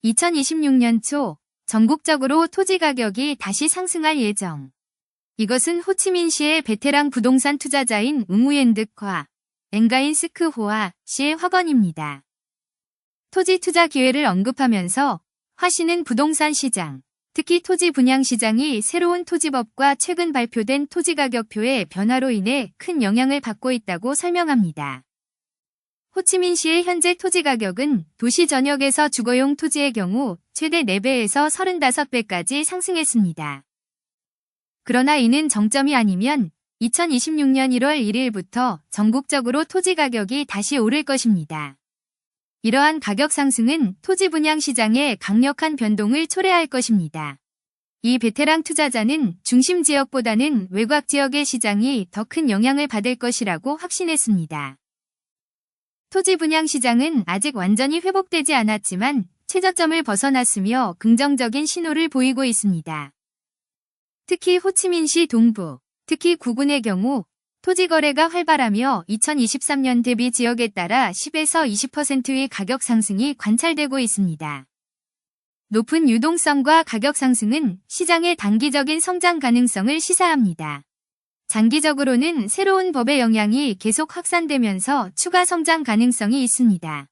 2026년 초 전국적으로 토지 가격이 다시 상승할 예정. 이것은 호치민시의 베테랑 부동산 투자자인 응우옌득화, 엥가인 스크호아 씨의 확언입니다. 토지 투자 기회를 언급하면서 화 씨는 부동산 시장, 특히 토지 분양 시장이 새로운 토지법과 최근 발표된 토지가격표의 변화로 인해 큰 영향을 받고 있다고 설명합니다. 호치민시의 현재 토지 가격은 도시 전역에서 주거용 토지의 경우 최대 4배에서 35배까지 상승했습니다. 그러나 이는 정점이 아니면 2026년 1월 1일부터 전국적으로 토지 가격이 다시 오를 것입니다. 이러한 가격 상승은 토지 분양 시장에 강력한 변동을 초래할 것입니다. 이 베테랑 투자자는 중심 지역보다는 외곽 지역의 시장이 더 큰 영향을 받을 것이라고 확신했습니다. 토지 분양 시장은 아직 완전히 회복되지 않았지만 최저점을 벗어났으며 긍정적인 신호를 보이고 있습니다. 특히 호치민시 동부, 특히 구군의 경우 토지 거래가 활발하며 2023년 대비 지역에 따라 10에서 20%의 가격 상승이 관찰되고 있습니다. 높은 유동성과 가격 상승은 시장의 단기적인 성장 가능성을 시사합니다. 장기적으로는 새로운 법의 영향이 계속 확산되면서 추가 성장 가능성이 있습니다.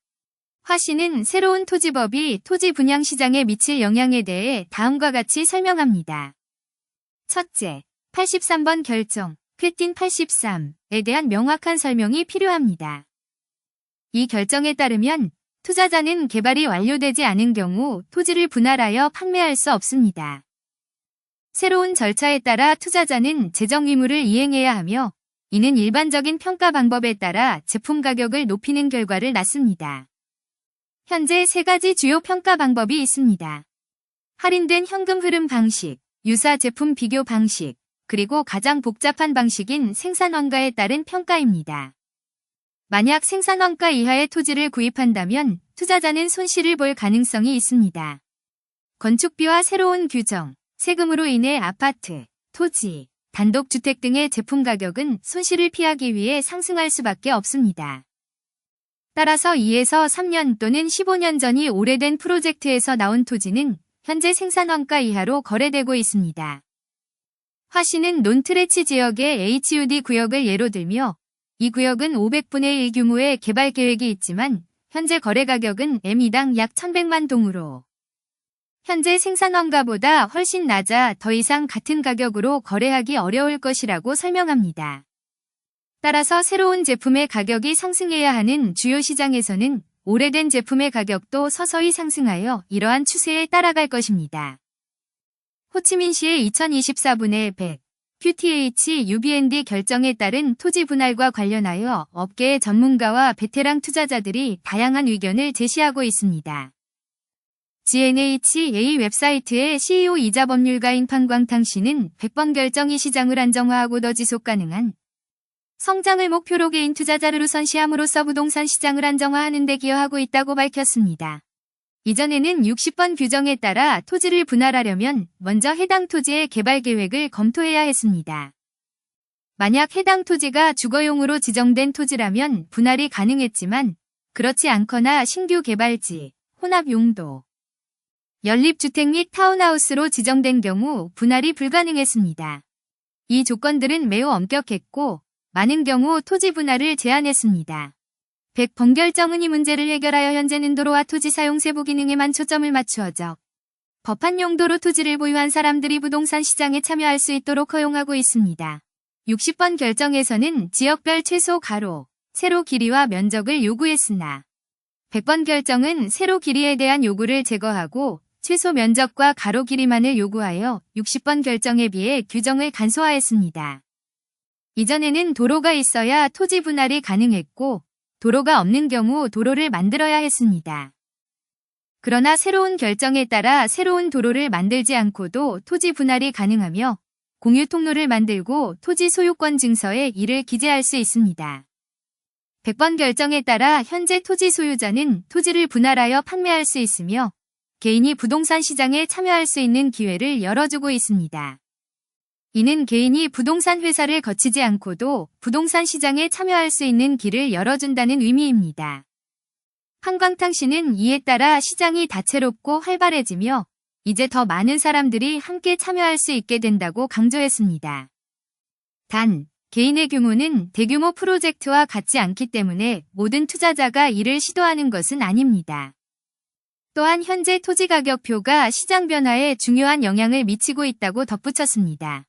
화 씨는 새로운 토지법이 토지 분양 시장에 미칠 영향에 대해 다음과 같이 설명합니다. 첫째, 83번 결정, 퀼틴 83에 대한 명확한 설명이 필요합니다. 이 결정에 따르면 투자자는 개발이 완료되지 않은 경우 토지를 분할하여 판매할 수 없습니다. 새로운 절차에 따라 투자자는 재정 의무를 이행해야 하며 이는 일반적인 평가 방법에 따라 제품 가격을 높이는 결과를 낳습니다. 현재 3가지 주요 평가 방법이 있습니다. 할인된 현금 흐름 방식, 유사 제품 비교 방식, 그리고 가장 복잡한 방식인 생산원가에 따른 평가입니다. 만약 생산원가 이하의 토지를 구입한다면 투자자는 손실을 볼 가능성이 있습니다. 건축비와 새로운 규정, 세금으로 인해 아파트, 토지, 단독주택 등의 제품 가격은 손실을 피하기 위해 상승할 수밖에 없습니다. 따라서 2에서 3년 또는 15년 전이 오래된 프로젝트에서 나온 토지는 현재 생산원가 이하로 거래되고 있습니다. 화 씨는 논트레치 지역의 HUD 구역을 예로 들며 이 구역은 500분의 1 규모의 개발 계획이 있지만 현재 거래 가격은 M2당 약 1100만 동으로 현재 생산원가보다 훨씬 낮아 더 이상 같은 가격으로 거래하기 어려울 것이라고 설명합니다. 따라서 새로운 제품의 가격이 상승해야 하는 주요 시장에서는 오래된 제품의 가격도 서서히 상승하여 이러한 추세에 따라갈 것입니다. 호치민시의 2024분의 100 QTH UBND 결정에 따른 토지 분할과 관련하여 업계의 전문가와 베테랑 투자자들이 다양한 의견을 제시하고 있습니다. GNHA 웹사이트의 CEO이자 법률가인 판광탕 씨는 100번 결정이 시장을 안정화하고 더 지속 가능한 성장을 목표로 개인 투자자를 우선시함으로써 부동산 시장을 안정화하는 데 기여하고 있다고 밝혔습니다. 이전에는 60번 규정에 따라 토지를 분할하려면 먼저 해당 토지의 개발 계획을 검토해야 했습니다. 만약 해당 토지가 주거용으로 지정된 토지라면 분할이 가능했지만 그렇지 않거나 신규 개발지, 혼합용도, 연립주택 및 타운하우스로 지정된 경우 분할이 불가능했습니다. 이 조건들은 매우 엄격했고 많은 경우 토지 분할을 제한했습니다. 100번 결정은 이 문제를 해결하여 현재는 도로와 토지 사용 세부 기능에만 초점을 맞추어져 법한 용도로 토지를 보유한 사람들이 부동산 시장에 참여할 수 있도록 허용하고 있습니다. 60번 결정에서는 지역별 최소 가로, 세로 길이와 면적을 요구했으나 100번 결정은 세로 길이에 대한 요구를 제거하고 최소 면적과 가로 길이만을 요구하여 60번 결정에 비해 규정을 간소화했습니다. 이전에는 도로가 있어야 토지 분할이 가능했고 도로가 없는 경우 도로를 만들어야 했습니다. 그러나 새로운 결정에 따라 새로운 도로를 만들지 않고도 토지 분할이 가능하며 공유 통로를 만들고 토지 소유권 증서에 이를 기재할 수 있습니다. 100번 결정에 따라 현재 토지 소유자는 토지를 분할하여 판매할 수 있으며 개인이 부동산 시장에 참여할 수 있는 기회를 열어주고 있습니다. 이는 개인이 부동산 회사를 거치지 않고도 부동산 시장에 참여할 수 있는 길을 열어준다는 의미입니다. 한광탕 씨는 이에 따라 시장이 다채롭고 활발해지며 이제 더 많은 사람들이 함께 참여할 수 있게 된다고 강조했습니다. 단, 개인의 규모는 대규모 프로젝트와 같지 않기 때문에 모든 투자자가 이를 시도하는 것은 아닙니다. 또한 현재 토지 가격표가 시장 변화에 중요한 영향을 미치고 있다고 덧붙였습니다.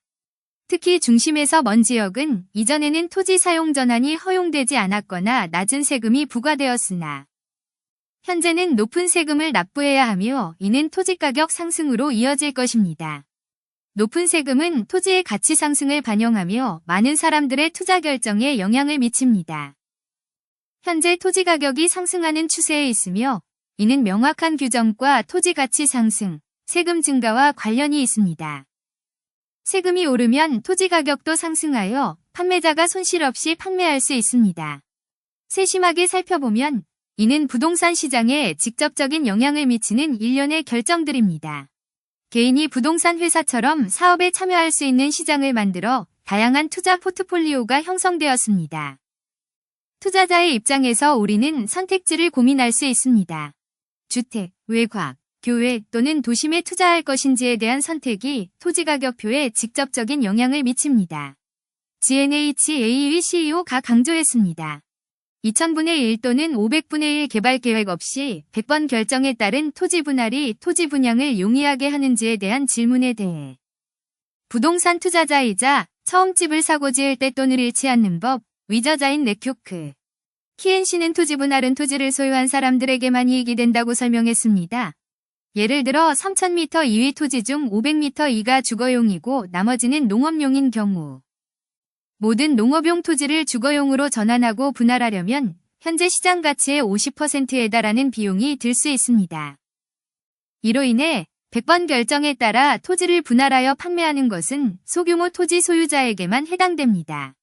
특히 중심에서 먼 지역은 이전에는 토지 사용 전환이 허용되지 않았거나 낮은 세금이 부과되었으나 현재는 높은 세금을 납부해야 하며 이는 토지 가격 상승으로 이어질 것입니다. 높은 세금은 토지의 가치 상승을 반영하며 많은 사람들의 투자 결정에 영향을 미칩니다. 현재 토지 가격이 상승하는 추세에 있으며 이는 명확한 규정과 토지 가치 상승, 세금 증가와 관련이 있습니다. 세금이 오르면 토지 가격도 상승하여 판매자가 손실 없이 판매할 수 있습니다. 세심하게 살펴보면 이는 부동산 시장에 직접적인 영향을 미치는 일련의 결정들입니다. 개인이 부동산 회사처럼 사업에 참여할 수 있는 시장을 만들어 다양한 투자 포트폴리오가 형성되었습니다. 투자자의 입장에서 우리는 선택지를 고민할 수 있습니다. 주택, 외곽, 교외 또는 도심에 투자할 것인지에 대한 선택이 토지 가격표에 직접적인 영향을 미칩니다. GNHA의 CEO가 강조했습니다. 2000분의 1 또는 500분의 1 개발 계획 없이 100번 결정에 따른 토지 분할이 토지 분양을 용이하게 하는지에 대한 질문에 대해 부동산 투자자이자 처음 집을 사고 지을 때 돈을 잃지 않는 법, 위저자인 네큐크 키엔씨는 토지 분할은 토지를 소유한 사람들에게만 이익이 된다고 설명했습니다. 예를 들어 3000m 이위 토지 중 500m 이가 주거용이고 나머지는 농업용인 경우 모든 농업용 토지를 주거용으로 전환하고 분할하려면 현재 시장 가치의 50%에 달하는 비용이 들 수 있습니다. 이로 인해 100번 결정에 따라 토지를 분할하여 판매하는 것은 소규모 토지 소유자에게만 해당됩니다.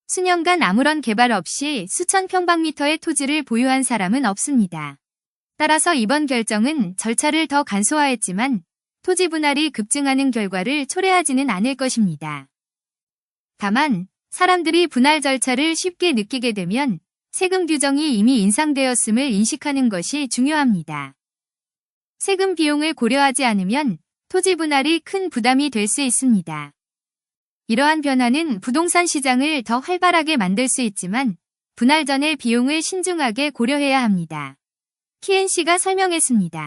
수년간 아무런 개발 없이 수천 평방미터의 토지를 보유한 사람은 없습니다. 따라서 이번 결정은 절차를 더 간소화했지만 토지 분할이 급증하는 결과를 초래하지는 않을 것입니다. 다만 사람들이 분할 절차를 쉽게 느끼게 되면 세금 규정이 이미 인상되었음을 인식하는 것이 중요합니다. 세금 비용을 고려하지 않으면 토지 분할이 큰 부담이 될 수 있습니다. 이러한 변화는 부동산 시장을 더 활발하게 만들 수 있지만 분할 전의 비용을 신중하게 고려해야 합니다. 키엔씨가 설명했습니다.